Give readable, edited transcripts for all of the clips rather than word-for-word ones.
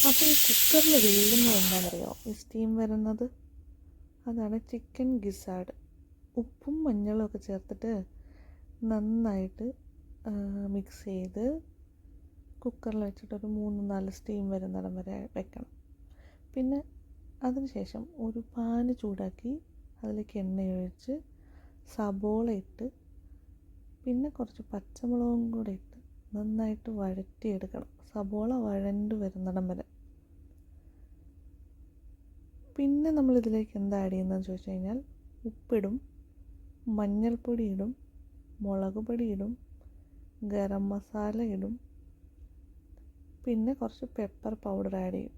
അപ്പോൾ ഈ കുക്കറിൽ വേകുന്നത് എന്താണെന്നറിയോ? ഈ സ്റ്റീം വരുന്നത് അതാണ് ചിക്കൻ ഗിസാഡ്. ഉപ്പും മഞ്ഞളും ഒക്കെ ചേർത്തിട്ട് നന്നായിട്ട് മിക്സ് ചെയ്ത് കുക്കറിൽ വെച്ചിട്ടൊരു 3-4 സ്റ്റീം വരുന്നിടം വരെ വെക്കണം. പിന്നെ അതിനുശേഷം ഒരു പാന് ചൂടാക്കി അതിലേക്ക് എണ്ണയൊഴിച്ച് സബോള ഇട്ട് പിന്നെ കുറച്ച് പച്ചമുളകും കൂടെ ഇട്ട് നന്നായിട്ട് വഴറ്റിയെടുക്കണം. സബോള വഴണ്ട് വരുന്നിടം വരെ. പിന്നെ നമ്മളിതിലേക്ക് എന്താ ആഡ് ചെയ്യുന്നതെന്ന് ചോദിച്ചു കഴിഞ്ഞാൽ ഉപ്പിടും, മഞ്ഞൾപ്പൊടി ഇടും, മുളക് പൊടി ഇടും, ഗരം മസാല ഇടും, പിന്നെ കുറച്ച് പെപ്പർ പൗഡർ ആഡ് ചെയ്യും.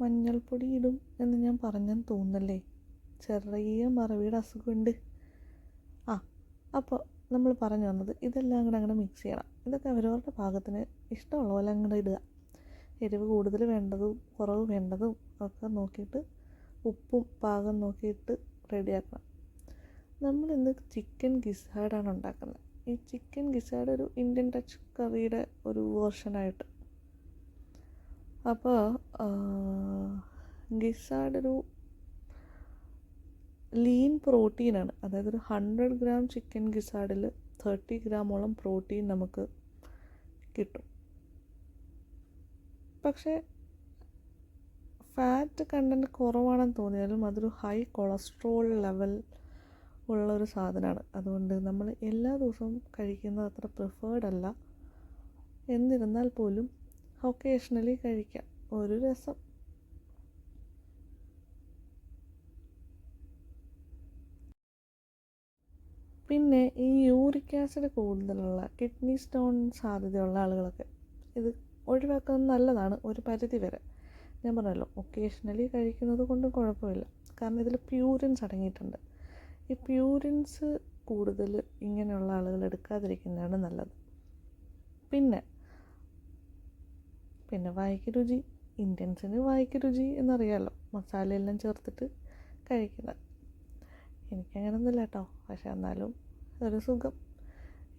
മഞ്ഞൾപ്പൊടി ഇടും എന്ന് ഞാൻ പറഞ്ഞെന്ന് തോന്നുന്നല്ലേ? ചെറിയ മറവിയുടെ അസുഖമുണ്ട്. അപ്പോൾ നമ്മൾ പറഞ്ഞു വന്നത് ഇതെല്ലാം കൂടെ അങ്ങനെ മിക്സ് ചെയ്യണം. ഇതൊക്കെ അവരവരുടെ പാകത്തിന് ഇഷ്ടമുള്ള പോലെ അങ്ങോട്ട് ഇടുക. എരിവ് കൂടുതൽ വേണ്ടതും കുറവ് വേണ്ടതും ഒക്കെ നോക്കിയിട്ട് ഉപ്പും പാകം നോക്കിയിട്ട് റെഡിയാക്കണം. നമ്മളിന്ന് ചിക്കൻ ഗിസാഡാണ് ഉണ്ടാക്കുന്നത്. ഈ ചിക്കൻ ഗിസാഡ് ഒരു ഇന്ത്യൻ ടച്ച് കറിയുടെ ഒരു വേർഷനായിട്ട്. അപ്പോൾ ഗിസാഡ് ഒരു ലീൻ പ്രോട്ടീനാണ്. അതായത് ഒരു 100 ഗ്രാം ചിക്കൻ ഗിസാഡിൽ 30 ഗ്രാമോളം പ്രോട്ടീൻ നമുക്ക് കിട്ടും. പക്ഷേ ഫാറ്റ് കണ്ടൻറ്റ് കുറവാണെന്ന് തോന്നിയാലും അതൊരു ഹൈ കൊളസ്ട്രോൾ ലെവൽ ഉള്ളൊരു സാധനമാണ്. അതുകൊണ്ട് നമ്മൾ എല്ലാ ദിവസവും കഴിക്കുന്നത് അത്ര പ്രിഫേർഡ് അല്ല. എന്നിരുന്നാൽ പോലും ഒക്കേഷണലി കഴിക്കാം, ഒരു രസം. പിന്നെ ഈ യൂറിക് ആസിഡ് കൂടുതലുള്ള കിഡ്നി സ്റ്റോൺ സാധ്യതയുള്ള ആളുകളൊക്കെ ഇത് ഒഴിവാക്കുന്നത് നല്ലതാണ് ഒരു പരിധി വരെ. ഞാൻ പറഞ്ഞല്ലോ, ഒക്കേഷണലി കഴിക്കുന്നത് കൊണ്ട് കുഴപ്പമില്ല. കാരണം ഇതിൽ പ്യൂരിൻസ് അടങ്ങിയിട്ടുണ്ട്. ഈ പ്യൂരിൻസ് കൂടുതൽ ഇങ്ങനെയുള്ള ആളുകൾ എടുക്കാതിരിക്കുന്നതാണ് നല്ലത്. പിന്നെ വായ്ക്ക് രുചി, ഇന്ത്യൻസിന് വായ്ക്ക് രുചി എന്നറിയാമല്ലോ, മസാലയെല്ലാം ചേർത്തിട്ട് കഴിക്കുന്നത്. എനിക്കങ്ങനൊന്നുമില്ല കേട്ടോ, പക്ഷെ എന്നാലും ഒരു സുഖം.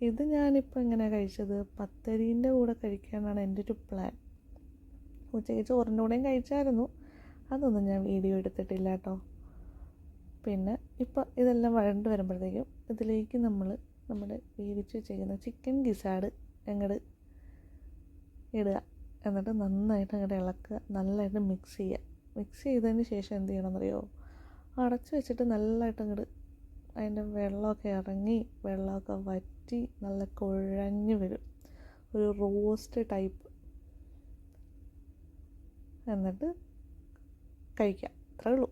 ഇത് ഞാനിപ്പോൾ എങ്ങനെയാണ് കഴിച്ചത്, പത്തരീൻ്റെ കൂടെ കഴിക്കാനാണ് എൻ്റെ ഒരു പ്ലാൻ. ഉച്ചയ്ക്ക് ചോറിൻ്റെ കൂടെയും കഴിച്ചായിരുന്നു, അതൊന്നും ഞാൻ വീഡിയോ എടുത്തിട്ടില്ല കേട്ടോ. പിന്നെ ഇപ്പം ഇതെല്ലാം വഴണ്ട് വരുമ്പോഴത്തേക്കും ഇതിലേക്ക് നമ്മൾ നമ്മുടെ വേവിച്ച് വെച്ചിരിക്കുന്ന ചിക്കൻ ഗിസാഡ് അങ്ങോട്ട് ഇടുക. എന്നിട്ട് നന്നായിട്ട് അങ്ങോട്ട് ഇളക്കുക, നല്ലതായിട്ട് മിക്സ് ചെയ്യുക. മിക്സ് ചെയ്തതിന് ശേഷം എന്ത് ചെയ്യണമെന്നറിയോ? അടച്ച് വെച്ചിട്ട് നല്ലതായിട്ട് അങ്ങോട്ട് അതിൻ്റെ വെള്ളമൊക്കെ ഇറങ്ങി വെള്ളമൊക്കെ വറ്റി നല്ല കുഴഞ്ഞ് വരും, ഒരു റോസ്റ്റ് ടൈപ്പ്. എന്നിട്ട് കഴിക്കാം, അത്രേ ഉള്ളൂ.